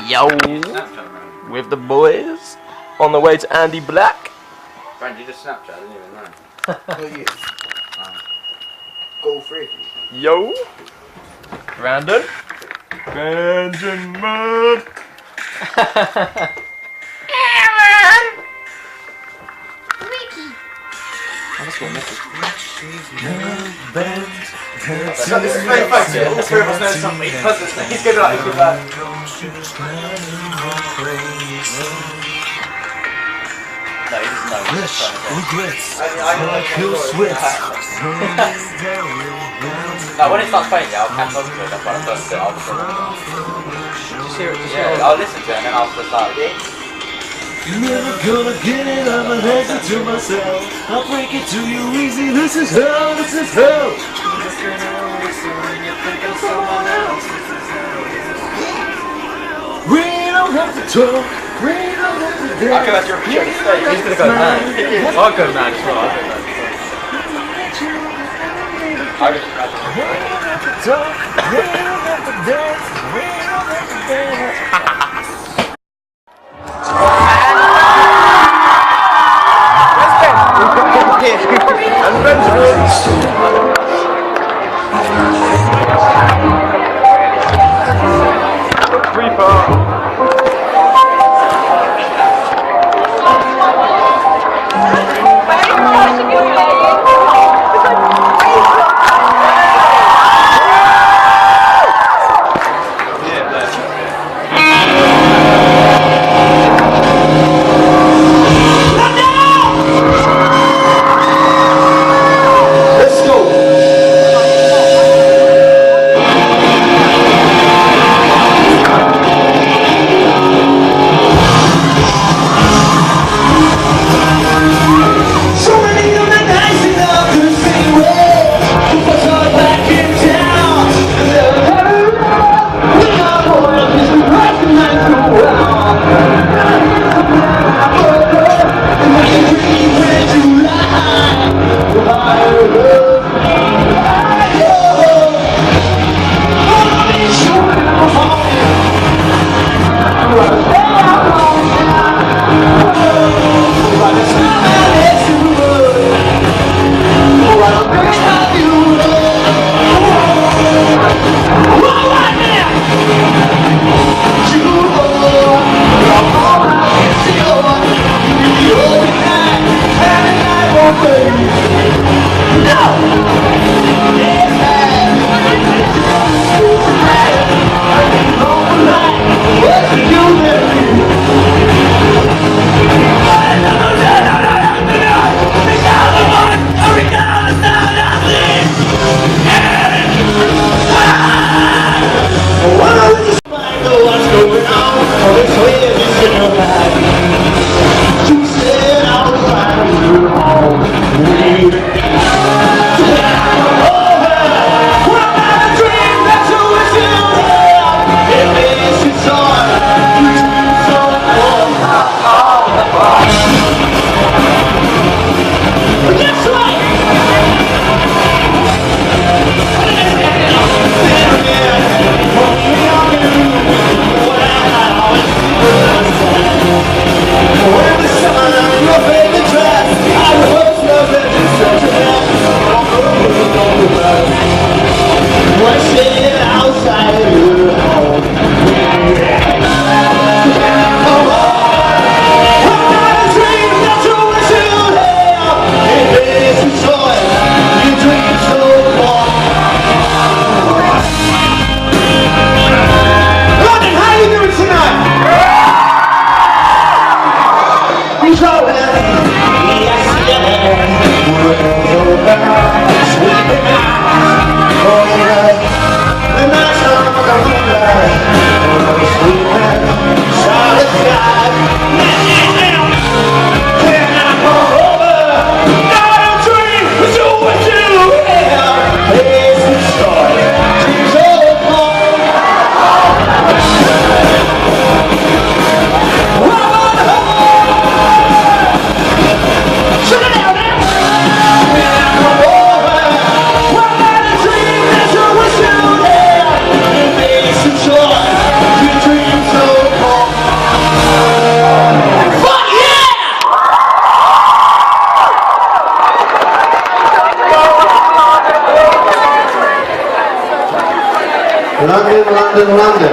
Yo, with the boys on the way to Andy Black. Brand, you just Snapchat, I didn't even know. Oh yeah. Go freaky. Yo, Brandon. Man. That's what message. So this is very funny. All three of us know something. He's going to like, he's going to No, he doesn't know. He's just trying to regrets. I Kill sweats. No, when it starts playing, yeah, I'll catch on to it. That's what I first do. I'll just yeah, I'll listen to it and then I'll just start. You're never gonna get it, I'm a legend to myself. I'll break it to you easy, this is hell, this is hell. We don't have to talk, we don't have to dance. I can imagine you're on the stage. He's gonna go mad. I'll go mad as well. I just imagine. We don't have to talk, we don't have to dance, we don't have to dance.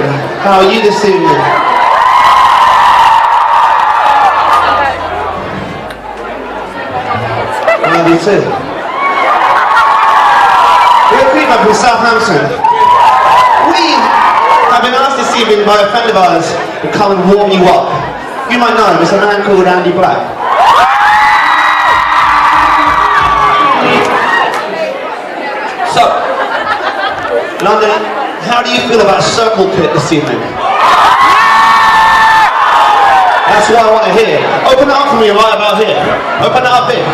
good. How are you this evening? I love you too. We're a creep up in Southampton. We have been asked this evening by a friend of ours to come and warm you up. You might know him, it's a man called Andy Black. So, London, how do you feel about Circle Pit this evening? That's what I want to hear. Open it up for me right about here. Open it up here.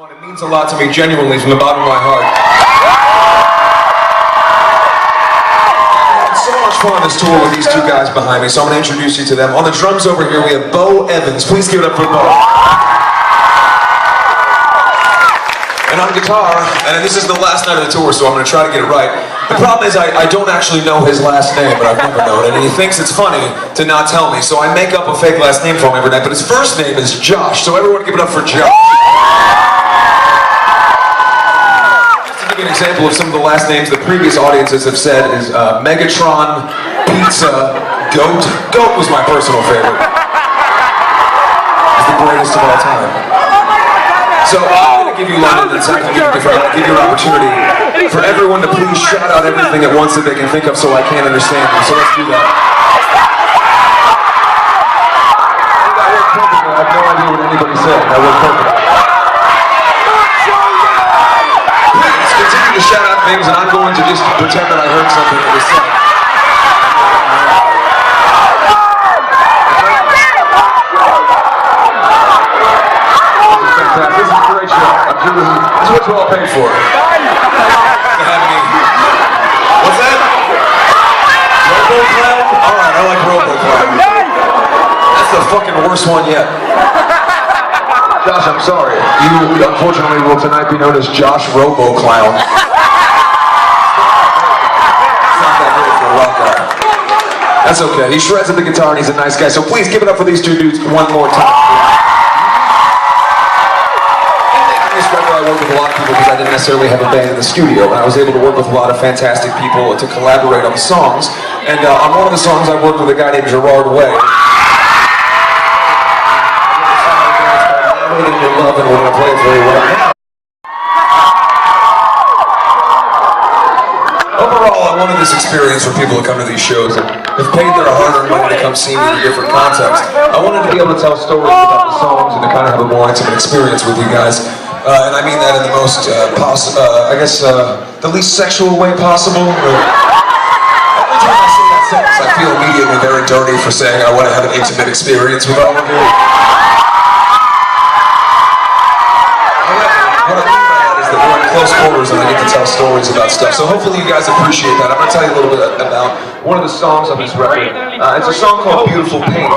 It means a lot to me, genuinely, from the bottom of my heart. It's so much fun on this tour with these two guys behind me, so I'm going to introduce you to them. On the drums over here, we have Bo Evans. Please give it up for Bo. And on guitar, and this is the last night of the tour, so I'm going to try to get it right. The problem is I don't actually know his last name, but I've never known it, and he thinks it's funny to not tell me, so I make up a fake last name for him every night, but his first name is Josh, so everyone give it up for Josh. An example of some of the last names the previous audiences have said is Megatron, Pizza, Goat. Goat was my personal favorite. He's the greatest of all time. So I'm going to give you London and second give you an opportunity for everyone to please shout out everything at once that they can think of so I can't understand them. So let's do that. That worked perfectly. I have no idea what anybody said. That worked perfectly. Continue to shout out things, and I'm going to just pretend that I heard something that was said. This is a great show. This is what you're all paid for. What's that? Robo Clown? Alright, I like Robo Clown. That's the fucking worst one yet. Josh, I'm sorry. You, unfortunately, will tonight be known as Josh Robo Clown. It's not that great for a rock guy. That's okay. He shreds at the guitar and he's a nice guy. So please give it up for these two dudes one more time. In this record, I worked with a lot of people because I didn't necessarily have a band in the studio, and I was able to work with a lot of fantastic people to collaborate on the songs. And on one of the songs, I worked with a guy named Gerard Way. In your love, and we're going to play it for you right now. Overall, I wanted this experience for people who come to these shows and have paid their hard-earned money to come see me in a different context. I wanted to be able to tell stories about the songs and to kind of have a more intimate experience with you guys. And I mean that in the most, the least sexual way possible. Every time I say that sentence, I feel immediately very dirty for saying I want to have an intimate experience with all of you. What I mean by that is that we're in close quarters and I get to tell stories about stuff. So hopefully you guys appreciate that. I'm going to tell you a little bit about one of the songs on this record. It's a song called Beautiful Pain.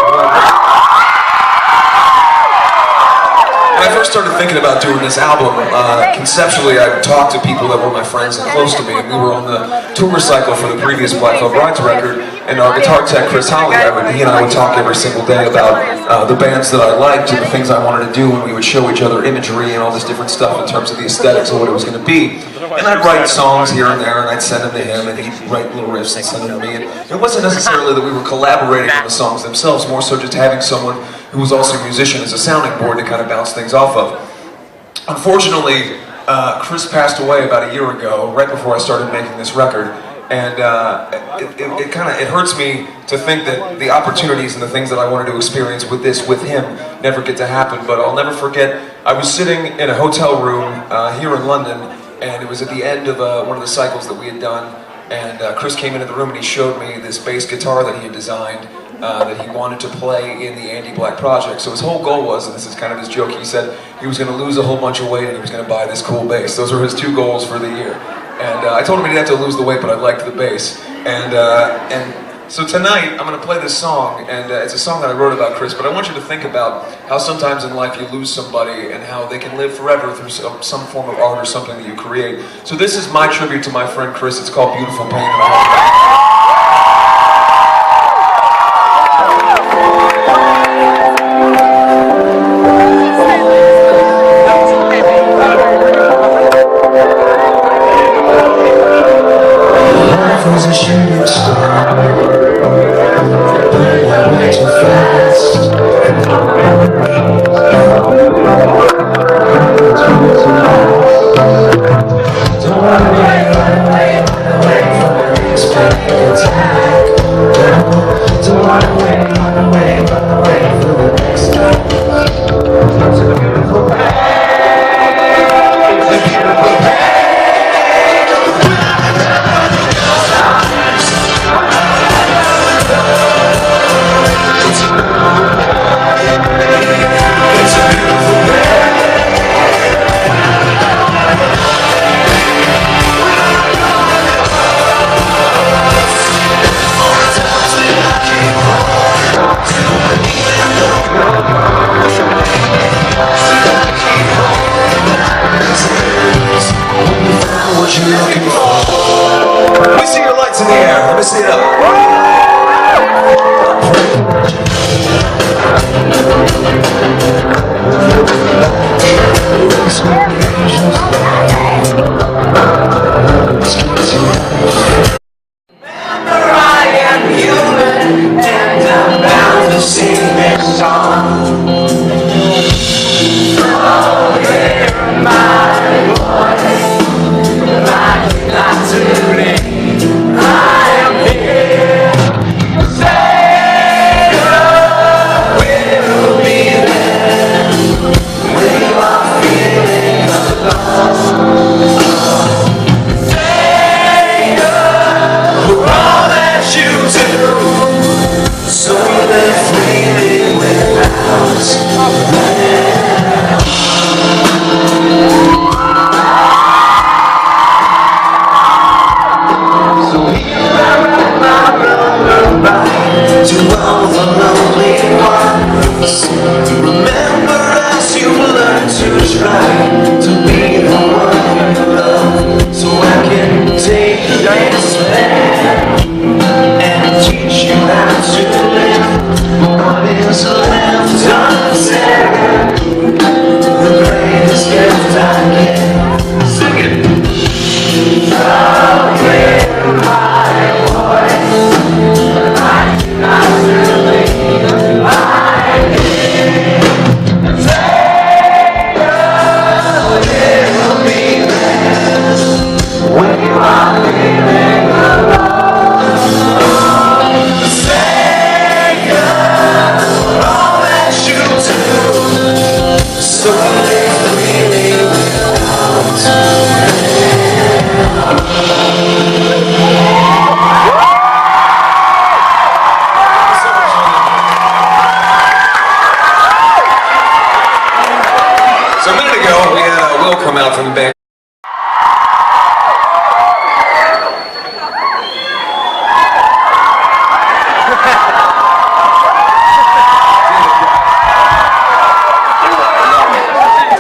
When I first started thinking about doing this album, conceptually I talked to people that were my friends and close to me, and we were on the tour cycle for the previous Black Veil Brides record, and our guitar tech Chris Holly, he and I would talk every single day about the bands that I liked and the things I wanted to do, and we would show each other imagery and all this different stuff in terms of the aesthetics of what it was going to be. And I'd write songs here and there, and I'd send them to him, and he'd write little riffs and send them to me. And it wasn't necessarily that we were collaborating on the songs themselves, more so just having someone who was also a musician as a sounding board to kind of bounce things off of. Unfortunately, Chris passed away about a year ago, right before I started making this record, and it hurts me to think that the opportunities and the things that I wanted to experience with him never get to happen. But I'll never forget, I was sitting in a hotel room here in London, and it was at the end of one of the cycles that we had done, and Chris came into the room and he showed me this bass guitar that he had designed that he wanted to play in the Andy Black project. So his whole goal was, and this is kind of his joke, he said he was going to lose a whole bunch of weight and he was going to buy this cool bass. Those were his two goals for the year. And I told him he didn't have to lose the weight, but I liked the bass. And So tonight, I'm going to play this song, and it's a song that I wrote about Chris, but I want you to think about how sometimes in life you lose somebody and how they can live forever through some form of art or something that you create. So this is my tribute to my friend Chris. It's called Beautiful Pain. Was a shooting star, but I went too fast. Don't run away from the unexpected attack. Don't run away from the next time. It's a beautiful pain. It's a beautiful pain. What you looking for? Let me see your lights in the air. Let me see it up. Remember, I am human, and I'm bound to sing this song. Oh, hear my voice. Not today. I am here. Savior will be there when you are feeling alone. Savior, for all that you do, so you live freely without me. To all the lonely ones, remember as you learn to try to be the one you love, so I can take this man and teach you how to live. What is left unsaid, the greatest gift I get. Sing it. I'll hear my voice. When you are feeling alone, Savior, all that you do, so live freely without So a minute ago, we had Will come out from the band.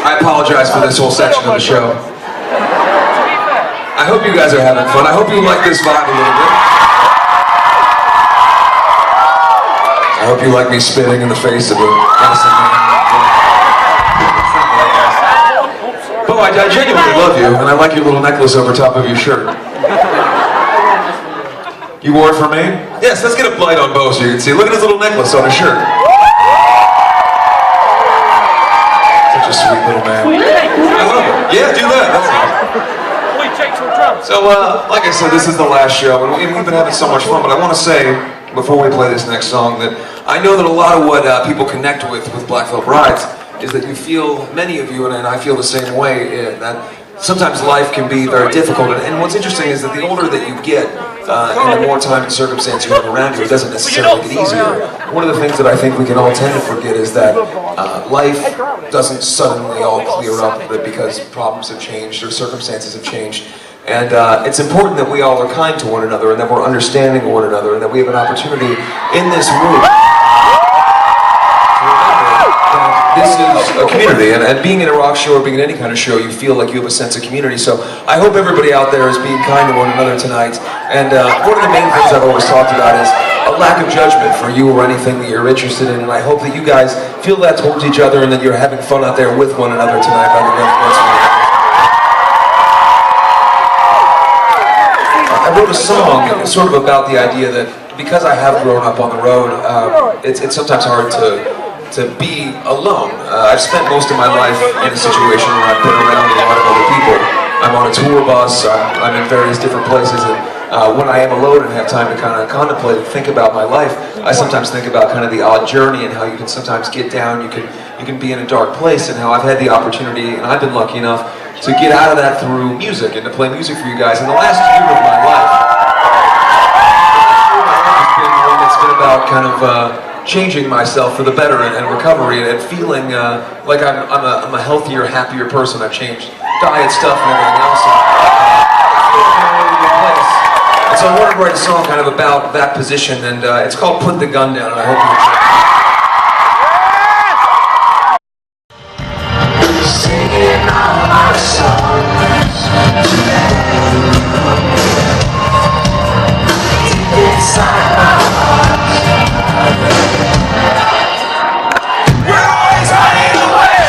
I apologize for this whole section of the show. I hope you guys are having fun. I hope you like this vibe a little bit. I hope you like me spitting in the face of a innocent man. Bo, I genuinely love you, and I like your little necklace over top of your shirt. You wore it for me? Yes, let's get a light on Bo so you can see. Look at his little necklace on his shirt. Such a sweet little man. I love it. Yeah, do that. That's nice. So, like I said, this is the last show, and we've been having so much fun, but I want to say, before we play this next song, that I know that a lot of what people connect with Black Veil Brides is that you feel, many of you, and I feel the same way, that sometimes life can be very difficult, and what's interesting is that the older that you get, and the more time and circumstance you have around you, it doesn't necessarily get easier. One of the things that I think we can all tend to forget is that life doesn't suddenly all clear up because problems have changed or circumstances have changed. And it's important that we all are kind to one another, and that we're understanding of one another, and that we have an opportunity in this room to remember that this is a community. And being in a rock show or being in any kind of show, you feel like you have a sense of community. So I hope everybody out there is being kind to one another tonight. And one of the main things I've always talked about is a lack of judgment for you or anything that you're interested in. And I hope that you guys feel that towards each other, and that you're having fun out there with one another tonight by the next week. I wrote a song sort of about the idea that because I have grown up on the road, it's sometimes hard to be alone. I've spent most of my life in a situation where I've been around a lot of other people. I'm on a tour bus, I'm in various different places, and when I am alone and have time to kind of contemplate and think about my life, I sometimes think about kind of the odd journey and how you can sometimes get down, you can be in a dark place, and how I've had the opportunity, and I've been lucky enough to get out of that through music and to play music for you guys. And the last year of my life has been one that's been about kind of changing myself for the better and recovery and feeling like I'm a healthier, happier person. I've changed diet stuff and everything else. And so I wanted to write a song kind of about that position, and it's called Put the Gun Down, and I hope you enjoy it. Singing all my songs deep inside my heart. We're always running away,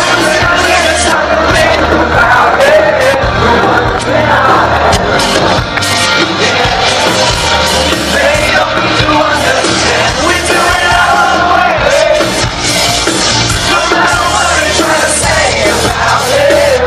and there's nothing to think about it. They don't need to understand. We do it all the way. No matter what they try to say about it.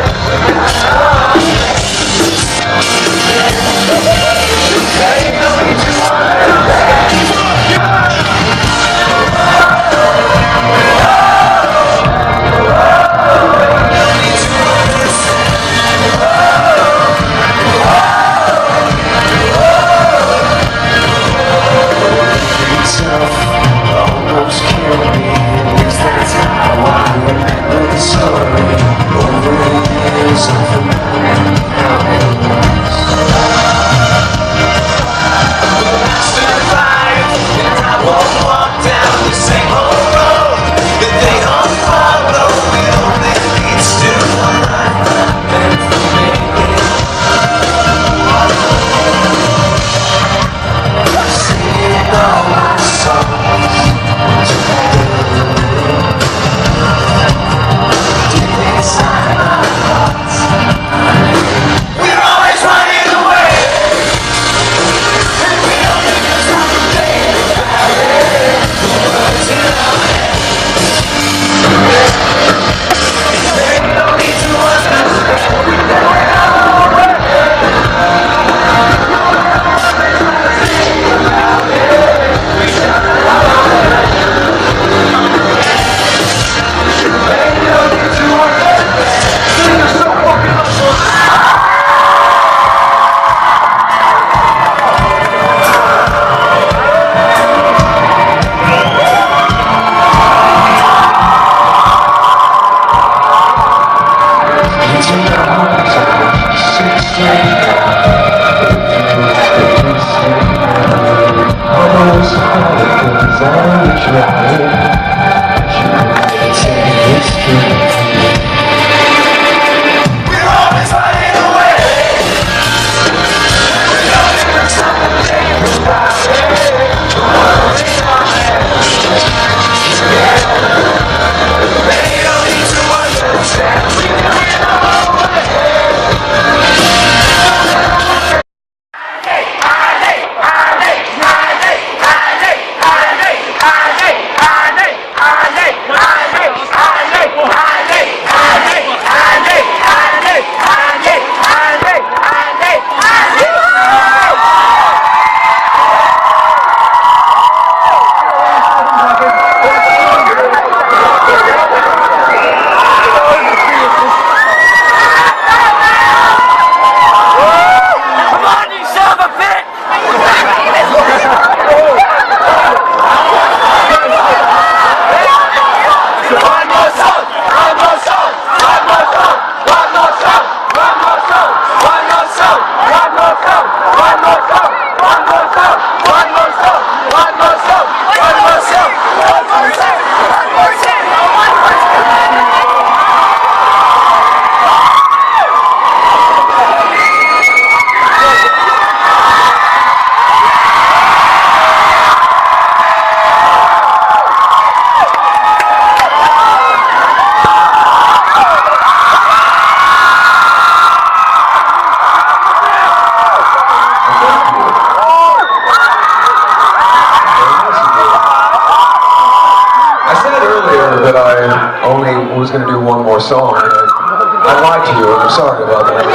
only was going to do one more song. And I lied to you, and I'm sorry about that.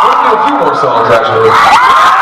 We're going to do a few more songs, actually.